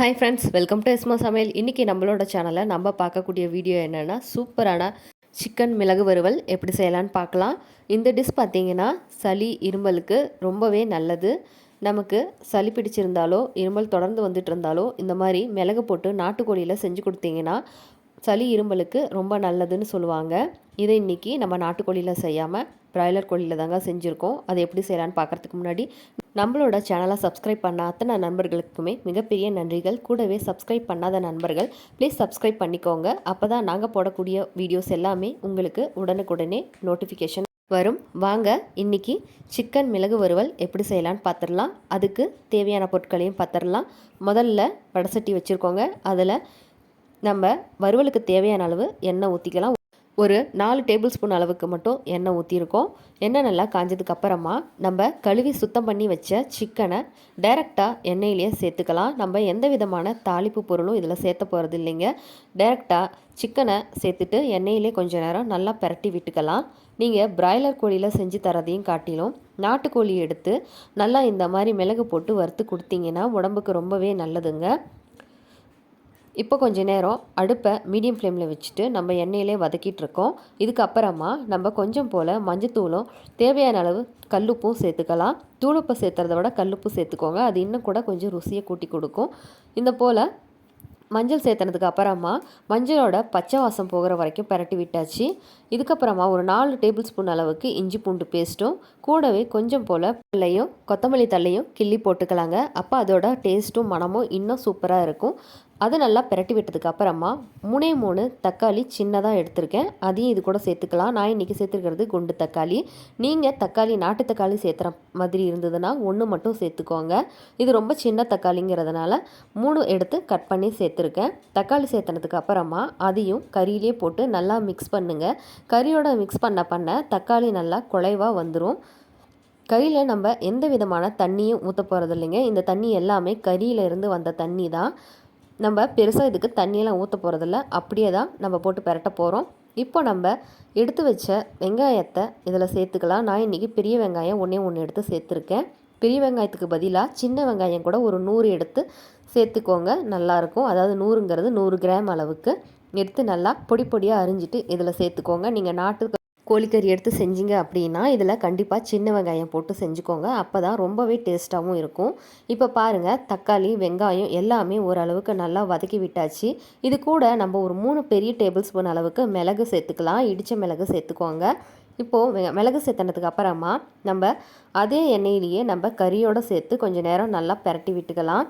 Hi friends, welcome to எஸ்மா சமையல். இன்றைக்கி நம்மளோட சேனலில் நம்ம பார்க்கக்கூடிய வீடியோ என்னென்னா, சூப்பரான சிக்கன் மிளகு வறுவல் எப்படி செய்யலான்னு பார்க்கலாம். இந்த டிஷ் பார்த்திங்கன்னா சளி இருமலுக்கு ரொம்பவே நல்லது. நமக்கு சளி பிடிச்சிருந்தாலோ இருமல் தொடர்ந்து வந்துட்டு இருந்தாலோ இந்த மாதிரி மிளகு போட்டு நாட்டுக்கோழியில் செஞ்சு கொடுத்தீங்கன்னா சளி இருமலுக்கு ரொம்ப நல்லதுன்னு சொல்லுவாங்க. இதை இன்றைக்கி நம்ம நாட்டுக்கோழியில் செய்யாமல் பிராய்லர் கோழியில் தாங்க செஞ்சுருக்கோம். அதை எப்படி செய்யலான்னு பார்க்குறதுக்கு முன்னாடி நம்மளோட சேனலை சப்ஸ்கிரைப் பண்ண அத்தனை நண்பர்களுக்குமே மிகப்பெரிய நன்றிகள். கூடவே சப்ஸ்கிரைப் பண்ணாத நண்பர்கள் ப்ளீஸ் சப்ஸ்கிரைப் பண்ணிக்கோங்க. அப்போ தான் நாங்கள் போடக்கூடிய வீடியோஸ் எல்லாமே உங்களுக்கு உடனுக்குடனே நோட்டிஃபிகேஷன் வரும். வாங்க இன்றைக்கி சிக்கன் மிளகு வறுவல் எப்படி செய்யலான்னு பார்த்துடலாம். அதுக்கு தேவையான பொருட்களையும் பார்த்துடலாம். முதல்ல வடசட்டி வச்சுருக்கோங்க. அதில் நம்ம வறுவலுக்கு தேவையான அளவு எண்ணெய் ஊற்றிக்கலாம். ஒரு 4 டேபிள் ஸ்பூன் அளவுக்கு மட்டும் எண்ணெய் ஊற்றிருக்கோம். எண்ணெய் நல்லா காஞ்சதுக்கு அப்புறமா நம்ம கழுவி சுத்தம் பண்ணி வச்ச சிக்கனை டைரெக்டாக எண்ணெயிலேயே சேர்த்துக்கலாம். நம்ம எந்த விதமான தாளிப்பு பொருளும் இதில் சேர்த்த போகிறது இல்லைங்க. டைரெக்டாக சிக்கனை சேர்த்துட்டு எண்ணெயிலே கொஞ்சம் நேரம் நல்லா பரட்டி விட்டுக்கலாம். நீங்கள் பிராய்லர் கோழியில் செஞ்சு தரதையும் காட்டிலும் நாட்டுக்கோழி எடுத்து நல்லா இந்த மாதிரி மிளகு போட்டு வறுத்து கொடுத்தீங்கன்னா உடம்புக்கு ரொம்பவே நல்லதுங்க. இப்போ கொஞ்சம் நேரம் அடுப்பை மீடியம் ஃப்ளேமில் வச்சுட்டு நம்ம எண்ணெயிலே வதக்கிட்டுருக்கோம். இதுக்கப்புறமா நம்ம கொஞ்சம் போல் மஞ்சத்தூளும் தேவையான அளவு கல்லுப்பும் சேர்த்துக்கலாம். தூளுப்பை சேர்த்துறத விட கல்லுப்பு சேர்த்துக்கோங்க. அது இன்னும் கூட கொஞ்சம் ருசியை கூட்டி கொடுக்கும். இந்த போல் மஞ்சள் சேர்த்துனதுக்கு அப்புறமா மஞ்சளோட பச்சை வாசம் போகிற வரைக்கும் பரட்டி விட்டாச்சு. இதுக்கப்புறமா ஒரு 4 டேபிள் ஸ்பூன் அளவுக்கு இஞ்சி பூண்டு பேஸ்ட்டும் கூடவே கொஞ்சம் போல் தள்ளையும் கொத்தமல்லி தள்ளையும் கிள்ளி போட்டுக்கலாங்க. அப்போ அதோட டேஸ்ட்டும் மனமும் இன்னும் சூப்பராக இருக்கும். அதை நல்லா பிரட்டி விட்டதுக்கு அப்புறமா 3 தக்காளி சின்னதாக எடுத்திருக்கேன். அதையும் இது கூட சேர்த்துக்கலாம். நான் இன்றைக்கி சேர்த்துருக்கிறது குண்டு தக்காளி. நீங்கள் தக்காளி நாட்டு தக்காளி சேர்த்துற மாதிரி இருந்ததுன்னா 1 மட்டும் சேர்த்துக்கோங்க. இது ரொம்ப சின்ன தக்காளிங்கிறதுனால 3 எடுத்து கட் பண்ணி சேர்த்துருக்கேன். தக்காளி சேர்த்துனதுக்கு அப்புறமா அதையும் கறியிலே போட்டு நல்லா மிக்ஸ் பண்ணுங்கள். கறியோட மிக்ஸ் பண்ண தக்காளி நல்லா குழைவாக வந்துடும். கறியில் நம்ம எந்த விதமான தண்ணியும் ஊற்ற போகிறது இல்லைங்க. இந்த தண்ணி எல்லாமே கறியிலேருந்து வந்த தண்ணி தான். நம்ம பெருசாக இதுக்கு தண்ணியெல்லாம் ஊற்ற போகிறதில்ல. அப்படியே தான் நம்ம போட்டு பரட்ட போகிறோம். இப்போ நம்ம எடுத்து வச்ச வெங்காயத்தை இதில் சேர்த்துக்கலாம். நான் இன்றைக்கி பெரிய வெங்காயம் 1 எடுத்து சேர்த்துருக்கேன். பெரிய வெங்காயத்துக்கு பதிலாக சின்ன வெங்காயம் கூட ஒரு 100 எடுத்து சேர்த்துக்கோங்க, நல்லாயிருக்கும். அதாவது 100ங்கிறது 100 கிராம் அளவுக்கு எடுத்து நல்லா பொடி பொடியாக அரிஞ்சிட்டு இதில் சேர்த்துக்கோங்க. நீங்கள் நாட்டு கோழிக்கறி எடுத்து செஞ்சீங்க அப்படின்னா இதில் கண்டிப்பாக சின்ன வெங்காயம் போட்டு செஞ்சுக்கோங்க. அப்போ தான் ரொம்பவே டேஸ்ட்டாகவும் இருக்கும். இப்போ பாருங்கள், தக்காளி வெங்காயம் எல்லாமே ஓரளவுக்கு நல்லா வதக்கி விட்டாச்சு. இது கூட நம்ம ஒரு 3 பெரிய டேபிள் ஸ்பூன் அளவுக்கு மிளகு சேர்த்துக்கலாம். இடித்த மிளகு சேர்த்துக்கோங்க. இப்போது மிளகு சேர்த்துனதுக்கு அப்புறமா நம்ம அதே எண்ணெயிலேயே நம்ம கறியோடு சேர்த்து கொஞ்சம் நேரம் நல்லா பரட்டி விட்டுக்கலாம்.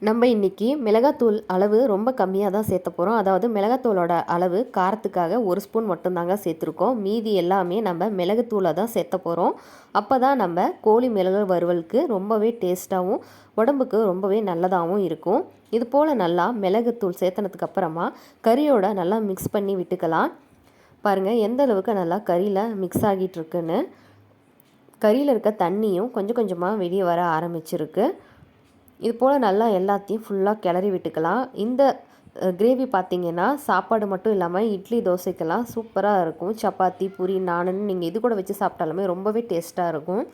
நம்ம இன்றைக்கி மிளகாத்தூள் அளவு ரொம்ப கம்மியாக தான் சேர்த்த போகிறோம். அதாவது மிளகாத்தூளோட அளவு காரத்துக்காக 1 ஸ்பூன் மட்டும்தாங்க சேர்த்துருக்கோம். மீதி எல்லாமே நம்ம மிளகுத்தூளை தான் சேர்த்த போகிறோம். அப்போ தான் நம்ம கோழி மிளகு வறுவலுக்கு ரொம்பவே டேஸ்ட்டாகவும் உடம்புக்கு ரொம்பவே நல்லதாகவும் இருக்கும். இது போல் நல்லா மிளகுத்தூள் சேர்த்தனதுக்கு அப்புறமா கறியோட நல்லா மிக்ஸ் பண்ணி விட்டுக்கலாம். பாருங்கள் எந்த அளவுக்கு நல்லா கறியில் மிக்ஸ் ஆகிட்டு இருக்குன்னு. கறியில் இருக்க தண்ணியும் கொஞ்சம் கொஞ்சமாக வெளியே வர ஆரம்பிச்சிருக்கு. இது போல் நல்லா எல்லாத்தையும் ஃபுல்லாக கிளறி விட்டுக்கலாம். இந்த கிரேவி பார்த்திங்கன்னா சாப்பாடு மட்டும் இல்லாமல் இட்லி தோசைக்கெல்லாம் சூப்பராக இருக்கும். சப்பாத்தி பூரி நானுன்னு நீங்கள் இது கூட வச்சு சாப்பிட்டாலுமே ரொம்பவே டேஸ்ட்டாக இருக்கும்.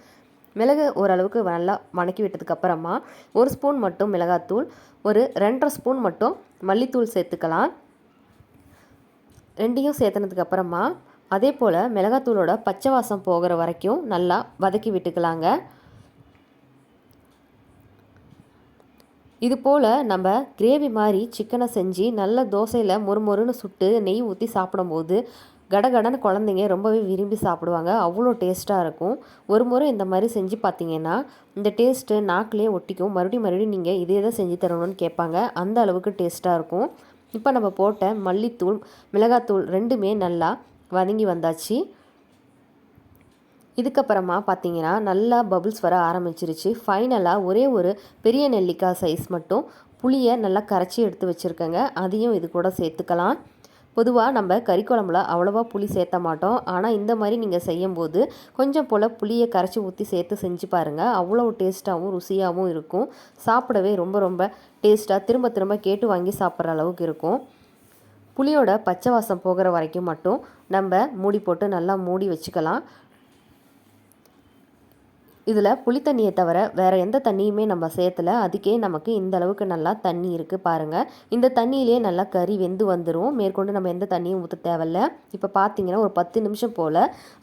மிளகு ஓரளவுக்கு நல்லா வணக்கி விட்டதுக்கப்புறமா 1 ஸ்பூன் மட்டும் மிளகாத்தூள், ஒரு 2.5 ஸ்பூன் மட்டும் மல்லித்தூள் சேர்த்துக்கலாம். ரெண்டையும் சேர்த்துனதுக்கப்புறமா அதே போல் மிளகாத்தூளோட பச்சை வாசம் போகிற வரைக்கும் நல்லா வதக்கி விட்டுக்கலாங்க. இது போல் நம்ம கிரேவி மாதிரி சிக்கனை செஞ்சு நல்ல தோசையில் மொறுமொறுன்னு சுட்டு நெய் ஊற்றி சாப்பிடும்போது கடகடன்னு குழந்தைங்க ரொம்பவே விரும்பி சாப்பிடுவாங்க. அவ்வளோ டேஸ்ட்டாக இருக்கும். ஒரு முறை இந்த மாதிரி செஞ்சு பார்த்தீங்கன்னா இந்த டேஸ்ட்டு நாக்கிலே ஒட்டிக்கும். மறுபடியும் நீங்கள் இதே தான் செஞ்சு தரணும்னு கேட்பாங்க. அந்த அளவுக்கு டேஸ்ட்டாக இருக்கும். இப்போ நம்ம போட்ட மல்லித்தூள் மிளகாத்தூள் 2மே நல்லா வதங்கி வந்தாச்சு. இதுக்கப்புறமா பார்த்தீங்கன்னா நல்லா பபுள்ஸ் வர ஆரம்பிச்சிருச்சு. ஃபைனலாக ஒரே ஒரு பெரிய நெல்லிக்காய் சைஸ் மட்டும் புளியை நல்லா கரைச்சி எடுத்து வச்சுருக்கேங்க. அதையும் இது கூட சேர்த்துக்கலாம். பொதுவாக நம்ம கறி குழம்புல அவ்வளோவா புளி சேர்த்த மாட்டோம். ஆனால் இந்த மாதிரி நீங்கள் செய்யும்போது கொஞ்சம் போல் புளியை கரைச்சி ஊற்றி சேர்த்து செஞ்சு பாருங்கள். அவ்வளோ டேஸ்ட்டாகவும் ருசியாகவும் இருக்கும். சாப்பிடவே ரொம்ப ரொம்ப டேஸ்ட்டாக திரும்ப திரும்ப கேட்டு வாங்கி சாப்பிட்ற அளவுக்கு இருக்கும். புளியோட பச்சை வாசம் போகிற வரைக்கும் மட்டும் நம்ம மூடி போட்டு நல்லா மூடி வச்சுக்கலாம். இதில் புளி தண்ணியை தவிர வேறு எந்த தண்ணியுமே நம்ம சேர்த்துல. அதுக்கே நமக்கு இந்த அளவுக்கு நல்லா தண்ணி இருக்குது பாருங்கள். இந்த தண்ணியிலே நல்லா கறி வெந்து வந்துடும். மேற்கொண்டு நம்ம எந்த தண்ணியும் ஊற்ற தேவையில்ல. இப்போ பார்த்தீங்கன்னா ஒரு 10 நிமிஷம் போல்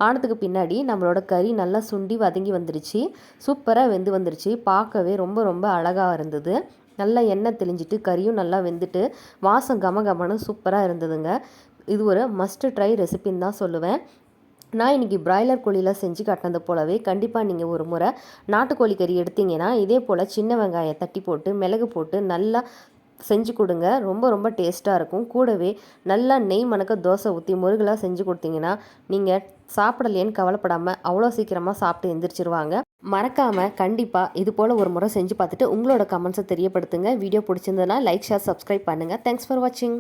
ஆனதுக்கு பின்னாடி நம்மளோட கறி நல்லா சுண்டி வதங்கி வந்துருச்சு. சூப்பராக வெந்து வந்துருச்சு. பார்க்கவே ரொம்ப ரொம்ப அழகாக இருந்தது. நல்லா எண்ணெய் தெளிஞ்சிட்டு கறியும் நல்லா வெந்துட்டு வாசம் கமகமன்னு சூப்பராக இருந்ததுங்க. இது ஒரு மஸ்ட் ட்ரை ரெசிபின்னு தான் சொல்லுவேன். நான் இன்றைக்கி பிராய்லர் கோழியில் செஞ்சு காட்டினது போலவே கண்டிப்பாக நீங்கள் ஒரு முறை நாட்டுக்கோழி கறி எடுத்தீங்கன்னா இதே போல் சின்ன வெங்காயம் தட்டி போட்டு மிளகு போட்டு நல்லா செஞ்சு கொடுங்க. ரொம்ப ரொம்ப டேஸ்ட்டாக இருக்கும். கூடவே நல்லா நெய் மணக்க தோசை ஊற்றி முருகலாக செஞ்சு கொடுத்தீங்கன்னா நீங்கள் சாப்பிடலையேன்னு கவலைப்படாமல் அவ்வளோ சீக்கிரமாக சாப்பிட்டு எந்திரிச்சிருவாங்க. மறக்காமல் கண்டிப்பாக இது போல் ஒரு முறை செஞ்சு பார்த்துட்டு உங்களோட கமெண்ட்ஸை தெரியப்படுத்துங்க. வீடியோ பிடிச்சிருந்ததுன்னா லைக் ஷேர் சப்ஸ்கிரைப் பண்ணுங்கள். தேங்க்ஸ் ஃபார் வாட்சிங்.